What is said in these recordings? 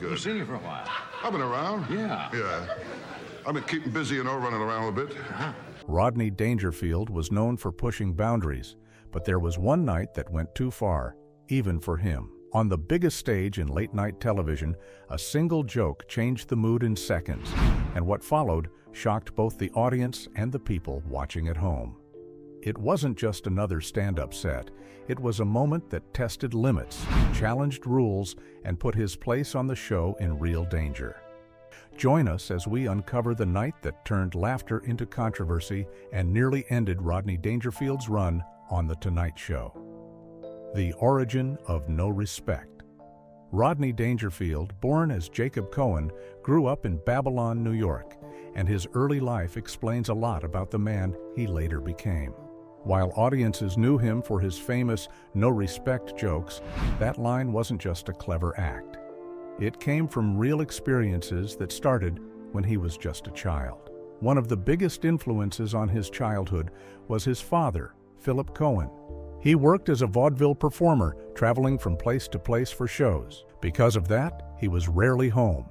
Haven't seen you for a while. I've been around. Yeah. Yeah. I've been keeping busy, running around a bit. Rodney Dangerfield was known for pushing boundaries, but there was one night that went too far, even for him. On the biggest stage in late-night television, a single joke changed the mood in seconds, and what followed shocked both the audience and the people watching at home. It wasn't just another stand-up set. It was a moment that tested limits, challenged rules, and put his place on the show in real danger. Join us as we uncover the night that turned laughter into controversy and nearly ended Rodney Dangerfield's run on The Tonight Show. The origin of no respect. Rodney Dangerfield, born as Jacob Cohen, grew up in Babylon, New York, and his early life explains a lot about the man he later became. While audiences knew him for his famous no respect jokes, that line wasn't just a clever act. It came from real experiences that started when he was just a child. One of the biggest influences on his childhood was his father, Philip Cohen. He worked as a vaudeville performer, traveling from place to place for shows. Because of that, he was rarely home.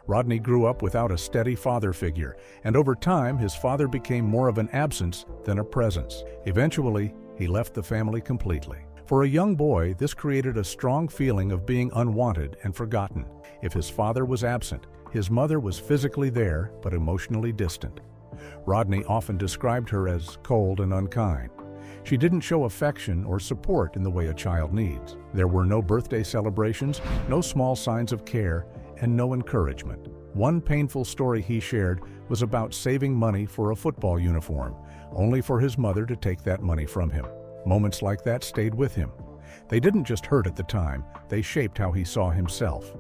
Rodney grew up without a steady father figure, and over time his father became more of an absence than a presence. Eventually, he left the family completely. For a young boy, this created a strong feeling of being unwanted and forgotten. If his father was absent, his mother was physically there but emotionally distant. Rodney often described her as cold and unkind. She didn't show affection or support in the way a child needs. There were no birthday celebrations, no small signs of care, and no encouragement. One painful story he shared was about saving money for a football uniform, only for his mother to take that money from him. Moments like that stayed with him. They didn't just hurt at the time, they shaped how he saw himself.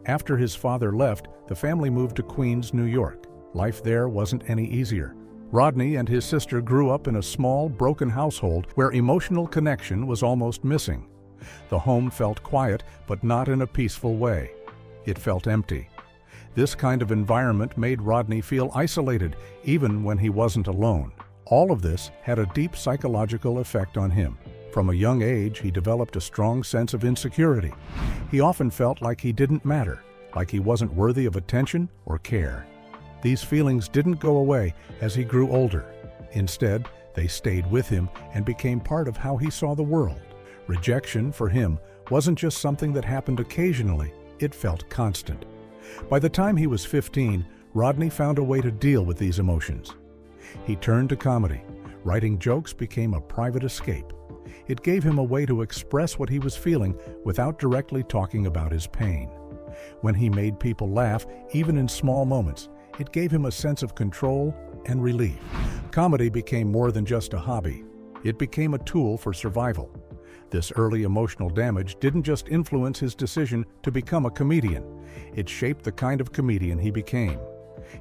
After his father left, the family moved to Queens, New York. Life there wasn't any easier. Rodney and his sister grew up in a small, broken household where emotional connection was almost missing. The home felt quiet, but not in a peaceful way. It felt empty. This kind of environment made Rodney feel isolated, even when he wasn't alone. All of this had a deep psychological effect on him. From a young age, he developed a strong sense of insecurity. He often felt like he didn't matter, like he wasn't worthy of attention or care. These feelings didn't go away as he grew older. Instead, they stayed with him and became part of how he saw the world. Rejection, for him, wasn't just something that happened occasionally, it felt constant. By the time he was 15, Rodney found a way to deal with these emotions. He turned to comedy. Writing jokes became a private escape. It gave him a way to express what he was feeling without directly talking about his pain. When he made people laugh, even in small moments, it gave him a sense of control and relief. Comedy became more than just a hobby. It became a tool for survival. This early emotional damage didn't just influence his decision to become a comedian. It shaped the kind of comedian he became.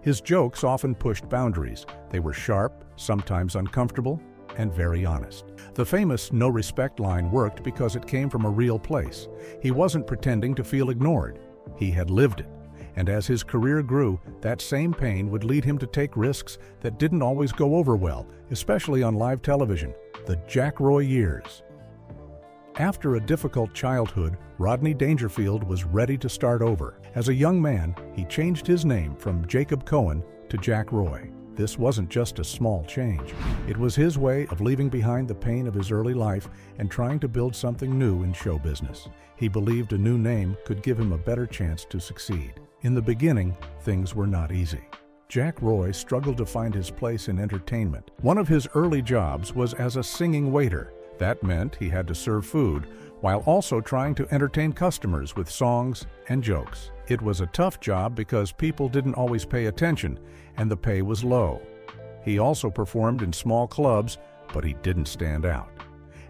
His jokes often pushed boundaries. They were sharp, sometimes uncomfortable, and very honest. The famous no respect line worked because it came from a real place. He wasn't pretending to feel ignored. He had lived it. And as his career grew, that same pain would lead him to take risks that didn't always go over well, especially on live television. The Jack Roy years. After a difficult childhood, Rodney Dangerfield was ready to start over. As a young man, he changed his name from Jacob Cohen to Jack Roy. This wasn't just a small change. It was his way of leaving behind the pain of his early life and trying to build something new in show business. He believed a new name could give him a better chance to succeed. In the beginning, things were not easy. Jack Roy struggled to find his place in entertainment. One of his early jobs was as a singing waiter. That meant he had to serve food while also trying to entertain customers with songs and jokes. It was a tough job because people didn't always pay attention and the pay was low. He also performed in small clubs, but he didn't stand out.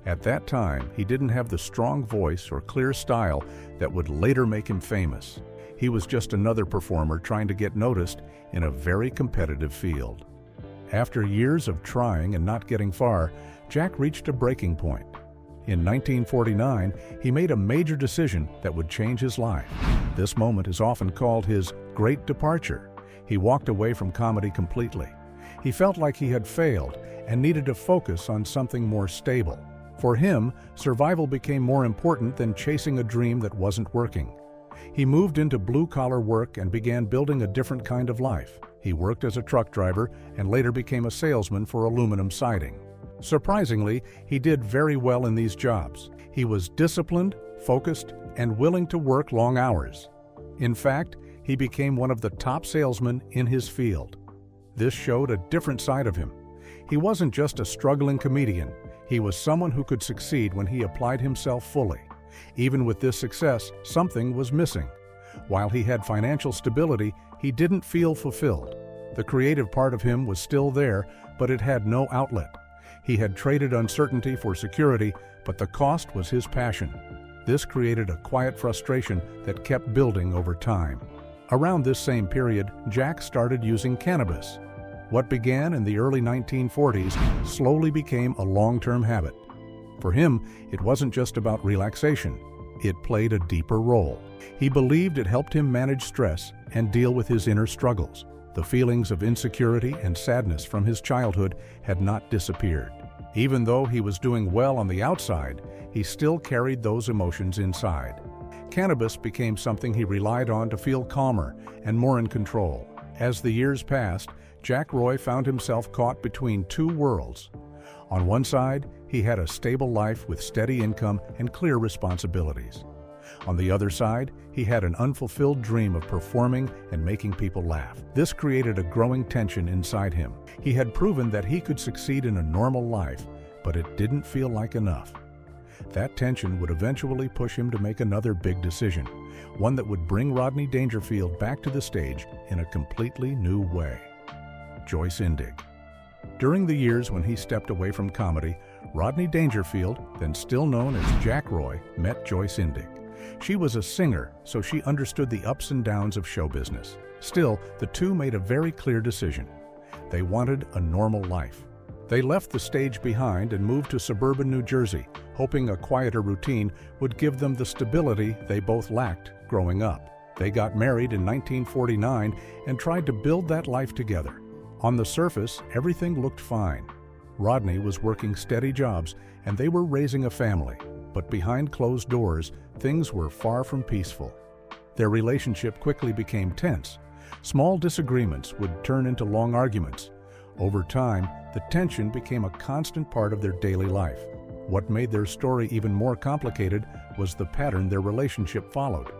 At that time, he didn't have the strong voice or clear style that would later make him famous. He was just another performer trying to get noticed in a very competitive field. After years of trying and not getting far, Jack reached a breaking point. In 1949, he made a major decision that would change his life. This moment is often called his great departure. He walked away from comedy completely. He felt like he had failed and needed to focus on something more stable. For him, survival became more important than chasing a dream that wasn't working. He moved into blue-collar work and began building a different kind of life. He worked as a truck driver and later became a salesman for aluminum siding. Surprisingly, he did very well in these jobs. He was disciplined, focused, and willing to work long hours. In fact, he became one of the top salesmen in his field. This showed a different side of him. He wasn't just a struggling comedian. He was someone who could succeed when he applied himself fully. Even with this success, something was missing. While he had financial stability, he didn't feel fulfilled. The creative part of him was still there, but it had no outlet. He had traded uncertainty for security, but the cost was his passion. This created a quiet frustration that kept building over time. Around this same period, Jack started using cannabis. What began in the early 1940s slowly became a long-term habit. For him, it wasn't just about relaxation. It played a deeper role. He believed it helped him manage stress and deal with his inner struggles. The feelings of insecurity and sadness from his childhood had not disappeared. Even though he was doing well on the outside, he still carried those emotions inside. Cannabis became something he relied on to feel calmer and more in control. As the years passed, Jack Roy found himself caught between two worlds. On one side, he had a stable life with steady income and clear responsibilities. On the other side, he had an unfulfilled dream of performing and making people laugh. This created a growing tension inside him. He had proven that he could succeed in a normal life, but it didn't feel like enough. That tension would eventually push him to make another big decision, one that would bring Rodney Dangerfield back to the stage in a completely new way. Joyce Indig. During the years when he stepped away from comedy, Rodney Dangerfield, then still known as Jack Roy, met Joyce Indig. She was a singer, so she understood the ups and downs of show business. Still, the two made a very clear decision. They wanted a normal life. They left the stage behind and moved to suburban New Jersey, hoping a quieter routine would give them the stability they both lacked growing up. They got married in 1949 and tried to build that life together. On the surface, everything looked fine. Rodney was working steady jobs and they were raising a family. But behind closed doors, things were far from peaceful. Their relationship quickly became tense. Small disagreements would turn into long arguments. Over time, the tension became a constant part of their daily life. What made their story even more complicated was the pattern their relationship followed.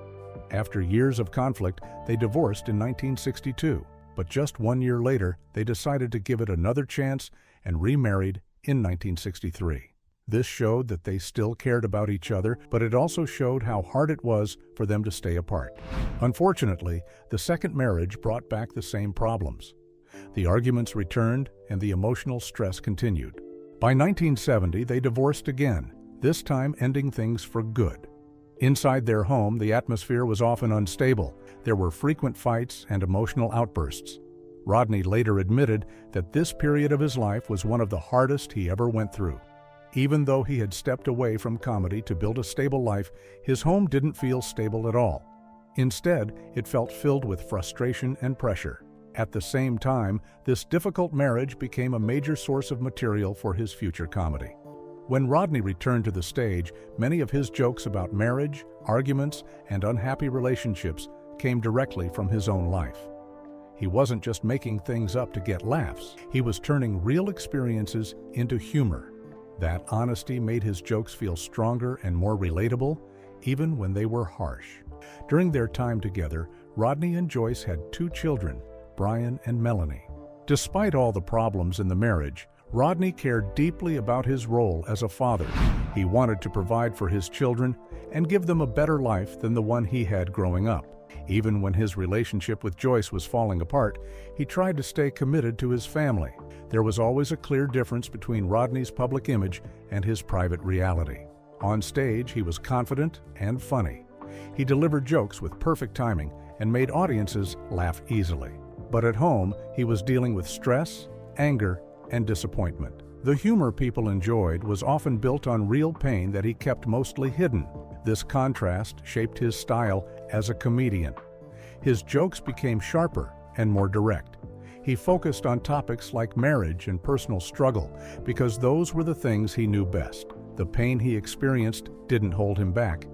After years of conflict, they divorced in 1962. But just 1 year later, they decided to give it another chance and remarried in 1963. This showed that they still cared about each other, but it also showed how hard it was for them to stay apart. Unfortunately, the second marriage brought back the same problems. The arguments returned and the emotional stress continued. By 1970, they divorced again, this time ending things for good. Inside their home, the atmosphere was often unstable. There were frequent fights and emotional outbursts. Rodney later admitted that this period of his life was one of the hardest he ever went through. Even though he had stepped away from comedy to build a stable life, his home didn't feel stable at all. Instead, it felt filled with frustration and pressure. At the same time, this difficult marriage became a major source of material for his future comedy. When Rodney returned to the stage, many of his jokes about marriage, arguments, and unhappy relationships came directly from his own life. He wasn't just making things up to get laughs. He was turning real experiences into humor. That honesty made his jokes feel stronger and more relatable, even when they were harsh. During their time together, Rodney and Joyce had 2 children, Brian and Melanie. Despite all the problems in the marriage, Rodney cared deeply about his role as a father. He wanted to provide for his children and give them a better life than the one he had growing up. Even when his relationship with Joyce was falling apart, he tried to stay committed to his family. There was always a clear difference between Rodney's public image and his private reality. On stage, he was confident and funny. He delivered jokes with perfect timing and made audiences laugh easily. But at home, he was dealing with stress, anger, and disappointment. The humor people enjoyed was often built on real pain that he kept mostly hidden. This contrast shaped his style as a comedian. His jokes became sharper and more direct. He focused on topics like marriage and personal struggle because those were the things he knew best. The pain he experienced didn't hold him back.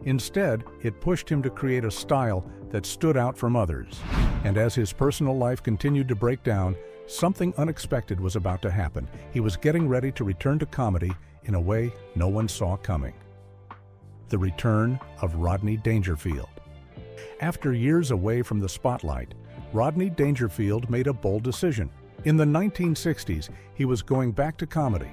Instead, it pushed him to create a style that stood out from others. And as his personal life continued to break down, something unexpected was about to happen. He was getting ready to return to comedy in a way no one saw coming. The return of Rodney Dangerfield. After years away from the spotlight, Rodney Dangerfield made a bold decision. In the 1960s, he was going back to comedy.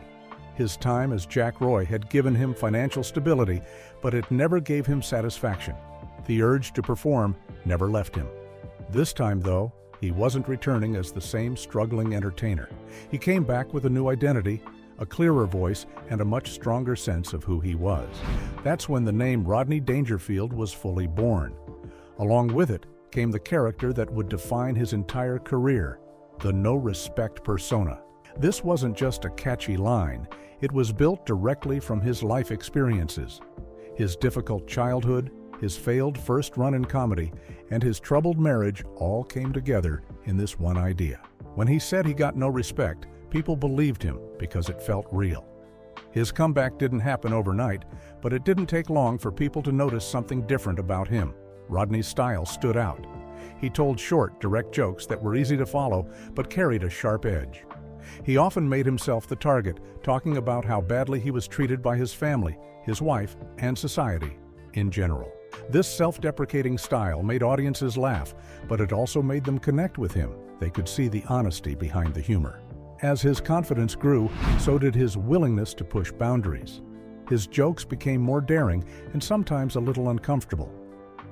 His time as Jack Roy had given him financial stability, but it never gave him satisfaction. The urge to perform never left him. This time, though, he wasn't returning as the same struggling entertainer. He came back with a new identity, a clearer voice, and a much stronger sense of who he was. That's when the name Rodney Dangerfield was fully born. Along with it came the character that would define his entire career, the no-respect persona. This wasn't just a catchy line, it was built directly from his life experiences. His difficult childhood, his failed first run in comedy, and his troubled marriage all came together in this one idea. When he said he got no respect, people believed him because it felt real. His comeback didn't happen overnight, but it didn't take long for people to notice something different about him. Rodney's style stood out. He told short, direct jokes that were easy to follow, but carried a sharp edge. He often made himself the target, talking about how badly he was treated by his family, his wife, and society in general. This self-deprecating style made audiences laugh, but it also made them connect with him. They could see the honesty behind the humor. As his confidence grew, so did his willingness to push boundaries. His jokes became more daring and sometimes a little uncomfortable.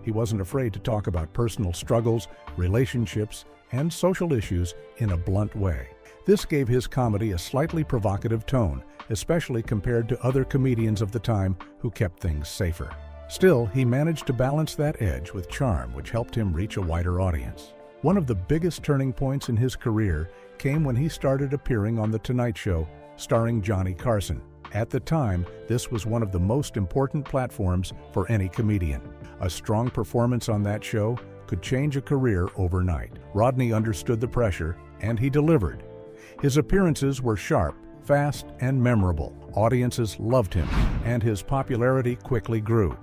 He wasn't afraid to talk about personal struggles, relationships, and social issues in a blunt way. This gave his comedy a slightly provocative tone, especially compared to other comedians of the time who kept things safer. Still, he managed to balance that edge with charm, which helped him reach a wider audience. One of the biggest turning points in his career came when he started appearing on The Tonight Show, starring Johnny Carson. At the time, this was one of the most important platforms for any comedian. A strong performance on that show could change a career overnight. Rodney understood the pressure, and he delivered. His appearances were sharp, fast, and memorable. Audiences loved him, and his popularity quickly grew.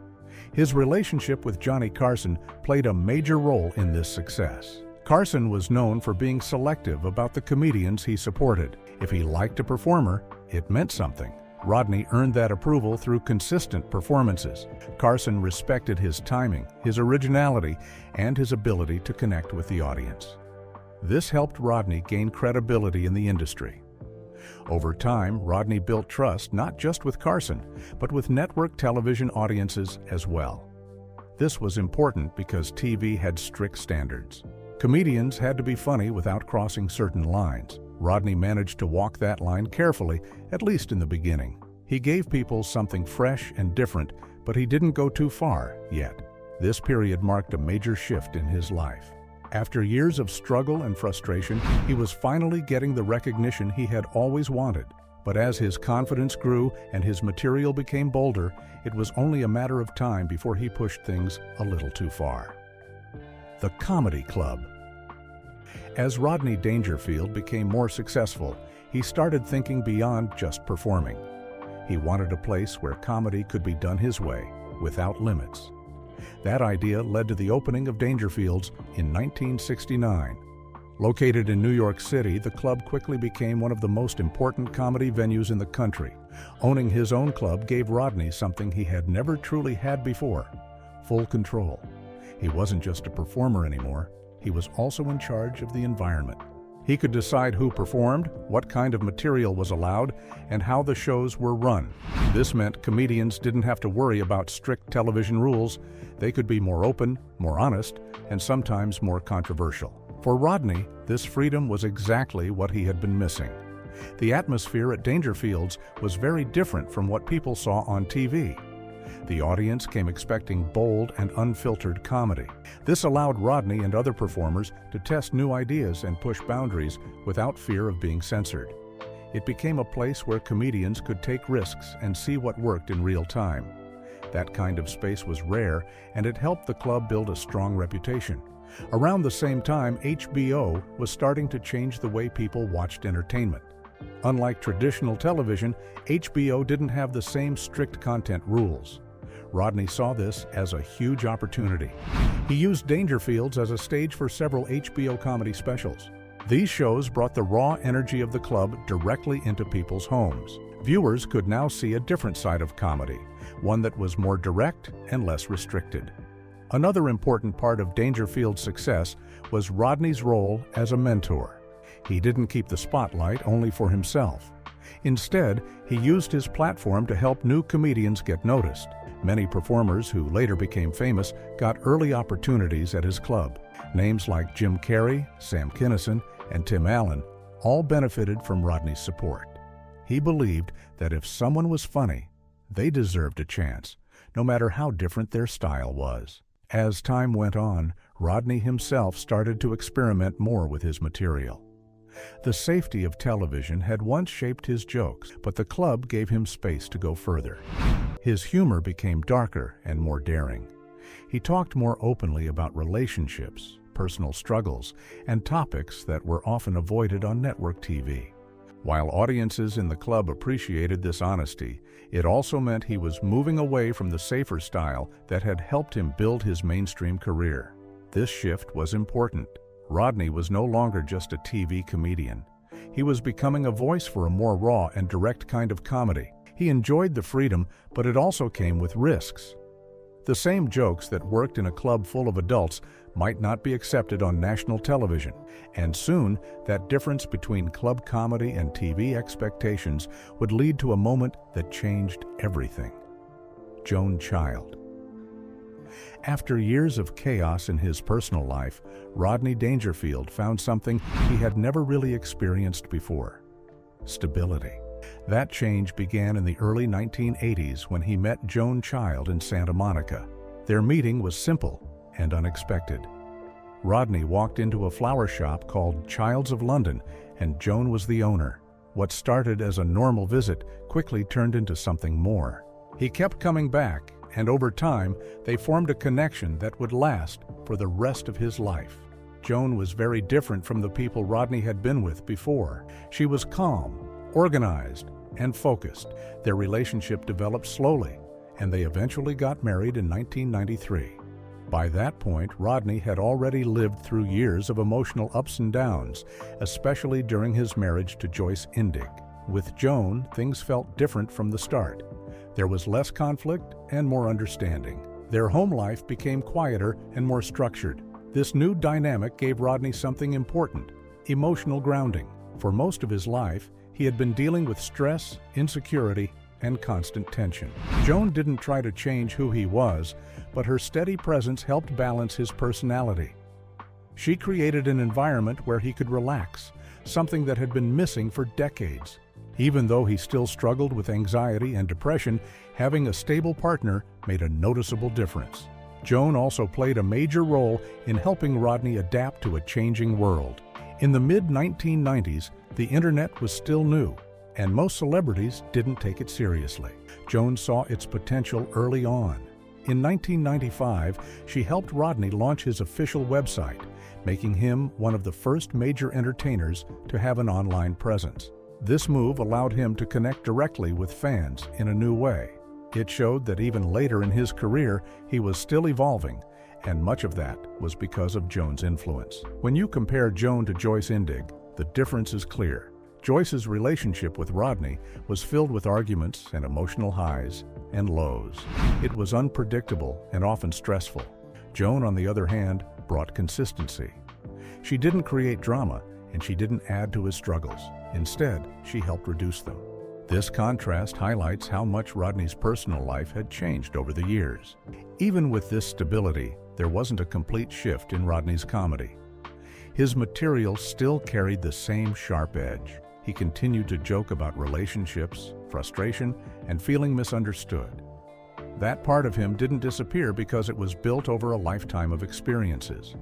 His relationship with Johnny Carson played a major role in this success. Carson was known for being selective about the comedians he supported. If he liked a performer, it meant something. Rodney earned that approval through consistent performances. Carson respected his timing, his originality, and his ability to connect with the audience. This helped Rodney gain credibility in the industry. Over time, Rodney built trust not just with Carson, but with network television audiences as well. This was important because TV had strict standards. Comedians had to be funny without crossing certain lines. Rodney managed to walk that line carefully, at least in the beginning. He gave people something fresh and different, but he didn't go too far yet. This period marked a major shift in his life. After years of struggle and frustration, he was finally getting the recognition he had always wanted. But as his confidence grew and his material became bolder, it was only a matter of time before he pushed things a little too far. The Comedy Club. As Rodney Dangerfield became more successful, he started thinking beyond just performing. He wanted a place where comedy could be done his way, without limits. That idea led to the opening of Dangerfields in 1969. Located in New York City, the club quickly became one of the most important comedy venues in the country. Owning his own club gave Rodney something he had never truly had before: full control. He wasn't just a performer anymore, he was also in charge of the environment. He could decide who performed, what kind of material was allowed, and how the shows were run. This meant comedians didn't have to worry about strict television rules. They could be more open, more honest, and sometimes more controversial. For Rodney, this freedom was exactly what he had been missing. The atmosphere at Dangerfields was very different from what people saw on TV. The audience came expecting bold and unfiltered comedy. This allowed Rodney and other performers to test new ideas and push boundaries without fear of being censored. It became a place where comedians could take risks and see what worked in real time. That kind of space was rare, and it helped the club build a strong reputation. Around the same time, HBO was starting to change the way people watched entertainment. Unlike traditional television, HBO didn't have the same strict content rules. Rodney saw this as a huge opportunity. He used Dangerfields as a stage for several HBO comedy specials. These shows brought the raw energy of the club directly into people's homes. Viewers could now see a different side of comedy, one that was more direct and less restricted. Another important part of Dangerfield's success was Rodney's role as a mentor. He didn't keep the spotlight only for himself. Instead, he used his platform to help new comedians get noticed. Many performers who later became famous got early opportunities at his club. Names like Jim Carrey, Sam Kinison, and Tim Allen all benefited from Rodney's support. He believed that if someone was funny, they deserved a chance, no matter how different their style was. As time went on, Rodney himself started to experiment more with his material. The safety of television had once shaped his jokes, but the club gave him space to go further. His humor became darker and more daring. He talked more openly about relationships, personal struggles, and topics that were often avoided on network TV. While audiences in the club appreciated this honesty, it also meant he was moving away from the safer style that had helped him build his mainstream career. This shift was important. Rodney was no longer just a TV comedian. He was becoming a voice for a more raw and direct kind of comedy. He enjoyed the freedom, but it also came with risks. The same jokes that worked in a club full of adults might not be accepted on national television, and soon that difference between club comedy and TV expectations would lead to a moment that changed everything. Joan Child. After years of chaos in his personal life, Rodney Dangerfield found something he had never really experienced before: stability. That change began in the early 1980s when he met Joan Child in Santa Monica. Their meeting was simple and unexpected. Rodney walked into a flower shop called Child's of London, and Joan was the owner. What started as a normal visit quickly turned into something more. He kept coming back, and over time, they formed a connection that would last for the rest of his life. Joan was very different from the people Rodney had been with before. She was calm, organized, and focused. Their relationship developed slowly, and they eventually got married in 1993. By that point, Rodney had already lived through years of emotional ups and downs, especially during his marriage to Joyce Indig. With Joan, things felt different from the start. There was less conflict and more understanding. Their home life became quieter and more structured. This new dynamic gave Rodney something important: emotional grounding. For most of his life, he had been dealing with stress, insecurity, and constant tension. Joan didn't try to change who he was, but her steady presence helped balance his personality. She created an environment where he could relax, something that had been missing for decades. Even though he still struggled with anxiety and depression, having a stable partner made a noticeable difference. Joan also played a major role in helping Rodney adapt to a changing world. In the mid-1990s, the internet was still new, and most celebrities didn't take it seriously. Joan saw its potential early on. In 1995, she helped Rodney launch his official website, making him one of the first major entertainers to have an online presence. This move allowed him to connect directly with fans in a new way. It showed that even later in his career, he was still evolving, and much of that was because of Joan's influence. When you compare Joan to Joyce Indig, the difference is clear. Joyce's relationship with Rodney was filled with arguments and emotional highs and lows. It was unpredictable and often stressful. Joan, on the other hand, brought consistency. She didn't create drama, and she didn't add to his struggles. Instead, she helped reduce them. This contrast highlights how much Rodney's personal life had changed over the years. Even with this stability, there wasn't a complete shift in Rodney's comedy. His material still carried the same sharp edge. He continued to joke about relationships, frustration, and feeling misunderstood. That part of him didn't disappear because it was built over a lifetime of experiences.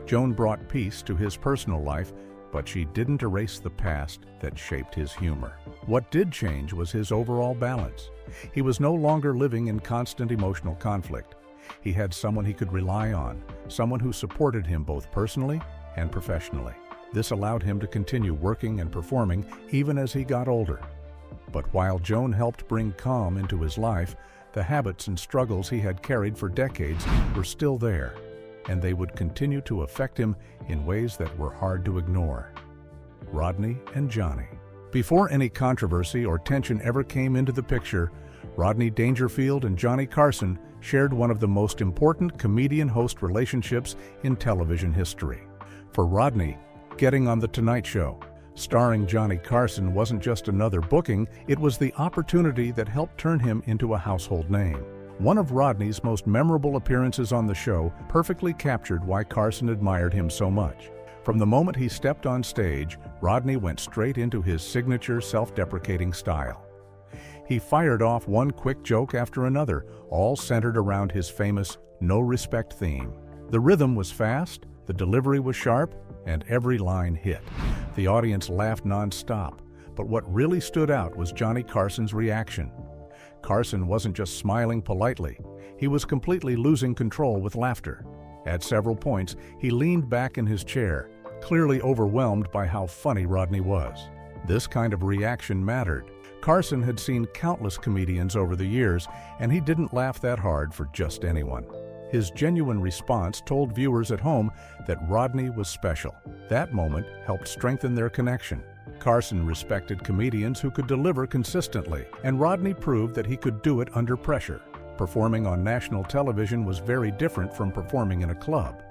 Joan brought peace to his personal life, but she didn't erase the past that shaped his humor. What did change was his overall balance. He was no longer living in constant emotional conflict. He had someone he could rely on, someone who supported him both personally and professionally. This allowed him to continue working and performing even as he got older. But while Joan helped bring calm into his life, The habits and struggles he had carried for decades were still there, and they would continue to affect him in ways that were hard to ignore. Rodney and Johnny. Before any controversy or tension ever came into the picture, Rodney Dangerfield and Johnny Carson shared one of the most important comedian-host relationships in television history. For Rodney, getting on The Tonight Show, starring Johnny Carson, wasn't just another booking, it was the opportunity that helped turn him into a household name. One of Rodney's most memorable appearances on the show perfectly captured why Carson admired him so much. From the moment he stepped on stage, Rodney went straight into his signature self-deprecating style. He fired off one quick joke after another, all centered around his famous "no respect" theme. The rhythm was fast, the delivery was sharp, and every line hit. The audience laughed non-stop, but what really stood out was Johnny Carson's reaction. Carson wasn't just smiling politely, he was completely losing control with laughter. At several points, he leaned back in his chair, clearly overwhelmed by how funny Rodney was. This kind of reaction mattered. Carson had seen countless comedians over the years, and he didn't laugh that hard for just anyone. His genuine response told viewers at home that Rodney was special. That moment helped strengthen their connection. Carson respected comedians who could deliver consistently, and Rodney proved that he could do it under pressure. Performing on national television was very different from performing in a club.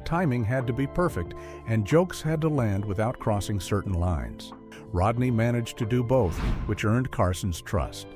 Timing had to be perfect, and jokes had to land without crossing certain lines. Rodney managed to do both, which earned Carson's trust.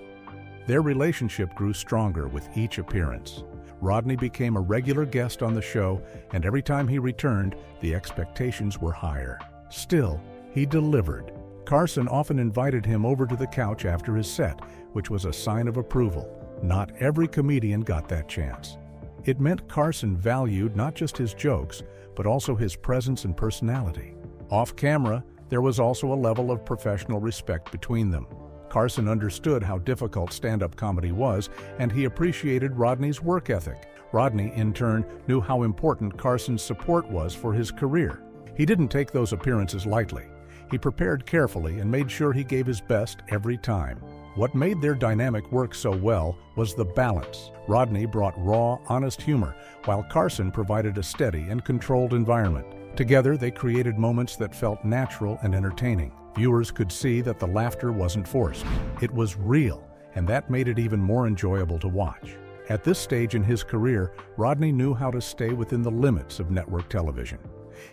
Their relationship grew stronger with each appearance. Rodney became a regular guest on the show, and every time he returned, the expectations were higher. Still, he delivered. Carson often invited him over to the couch after his set, which was a sign of approval. Not every comedian got that chance. It meant Carson valued not just his jokes, but also his presence and personality. Off camera, there was also a level of professional respect between them. Carson understood how difficult stand-up comedy was, and he appreciated Rodney's work ethic. Rodney, in turn, knew how important Carson's support was for his career. He didn't take those appearances lightly. He prepared carefully and made sure he gave his best every time. What made their dynamic work so well was the balance. Rodney brought raw, honest humor, while Carson provided a steady and controlled environment. Together, they created moments that felt natural and entertaining. Viewers could see that the laughter wasn't forced. It was real, and that made it even more enjoyable to watch. At this stage in his career, Rodney knew how to stay within the limits of network television.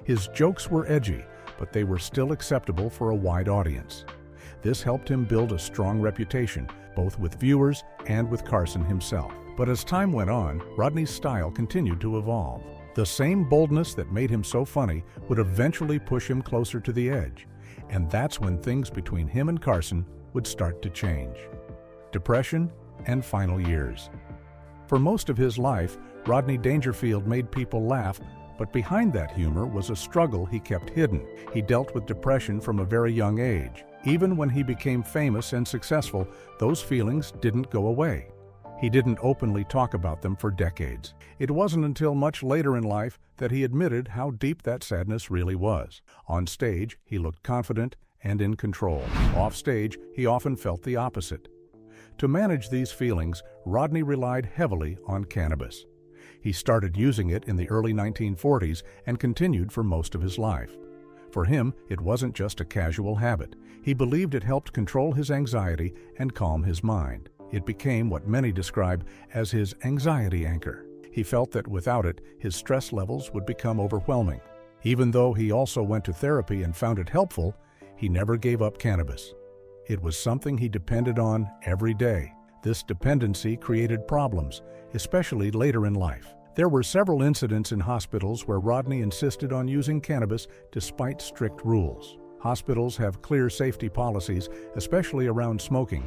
His jokes were edgy, but they were still acceptable for a wide audience. This helped him build a strong reputation, both with viewers and with Carson himself. But as time went on, Rodney's style continued to evolve. The same boldness that made him so funny would eventually push him closer to the edge, and that's when things between him and Carson would start to change. Depression and final years. For most of his life, Rodney Dangerfield made people laugh, but behind that humor was a struggle he kept hidden. He dealt with depression from a very young age. Even when he became famous and successful, those feelings didn't go away. He didn't openly talk about them for decades. It wasn't until much later in life that he admitted how deep that sadness really was. On stage, he looked confident and in control. Off stage, he often felt the opposite. To manage these feelings, Rodney relied heavily on cannabis. He started using it in the early 1940s and continued for most of his life. For him, it wasn't just a casual habit. He believed it helped control his anxiety and calm his mind. It became what many describe as his anxiety anchor. He felt that without it, his stress levels would become overwhelming. Even though he also went to therapy and found it helpful, he never gave up cannabis. It was something he depended on every day. This dependency created problems, especially later in life. There were several incidents in hospitals where Rodney insisted on using cannabis despite strict rules. Hospitals have clear safety policies, especially around smoking,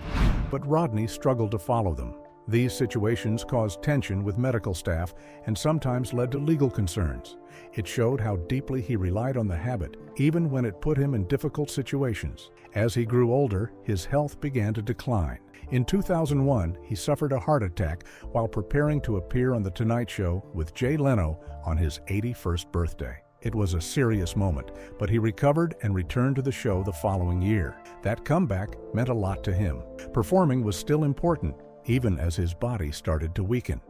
but Rodney struggled to follow them. These situations caused tension with medical staff and sometimes led to legal concerns. It showed how deeply he relied on the habit, even when it put him in difficult situations. As he grew older, his health began to decline. In 2001, he suffered a heart attack while preparing to appear on The Tonight Show with Jay Leno on his 81st birthday. It was a serious moment, but he recovered and returned to the show the following year. That comeback meant a lot to him. Performing was still important, even as his body started to weaken.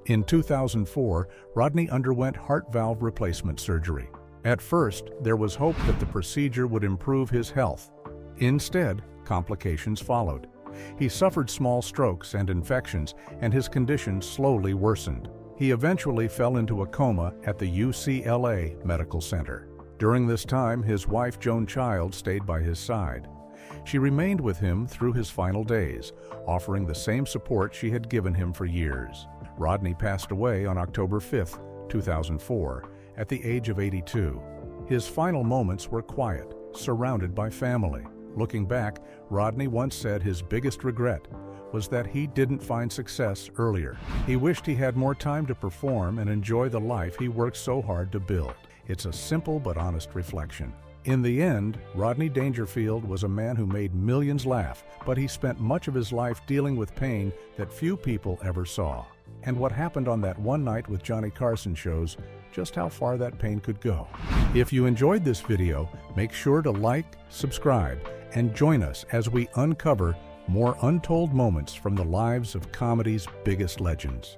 In 2004, Rodney underwent heart valve replacement surgery. At first, there was hope that the procedure would improve his health. Instead, complications followed. He suffered small strokes and infections, and his condition slowly worsened. He eventually fell into a coma at the UCLA Medical Center. During this time, his wife Joan Child stayed by his side. She remained with him through his final days, offering the same support she had given him for years. Rodney passed away on October 5, 2004, at the age of 82. His final moments were quiet, surrounded by family. Looking back, Rodney once said his biggest regret was that he didn't find success earlier. He wished he had more time to perform and enjoy the life he worked so hard to build. It's a simple but honest reflection. In the end, Rodney Dangerfield was a man who made millions laugh, but he spent much of his life dealing with pain that few people ever saw. And what happened on that one night with Johnny Carson shows just how far that pain could go. If you enjoyed this video, make sure to like, subscribe, and join us as we uncover more untold moments from the lives of comedy's biggest legends.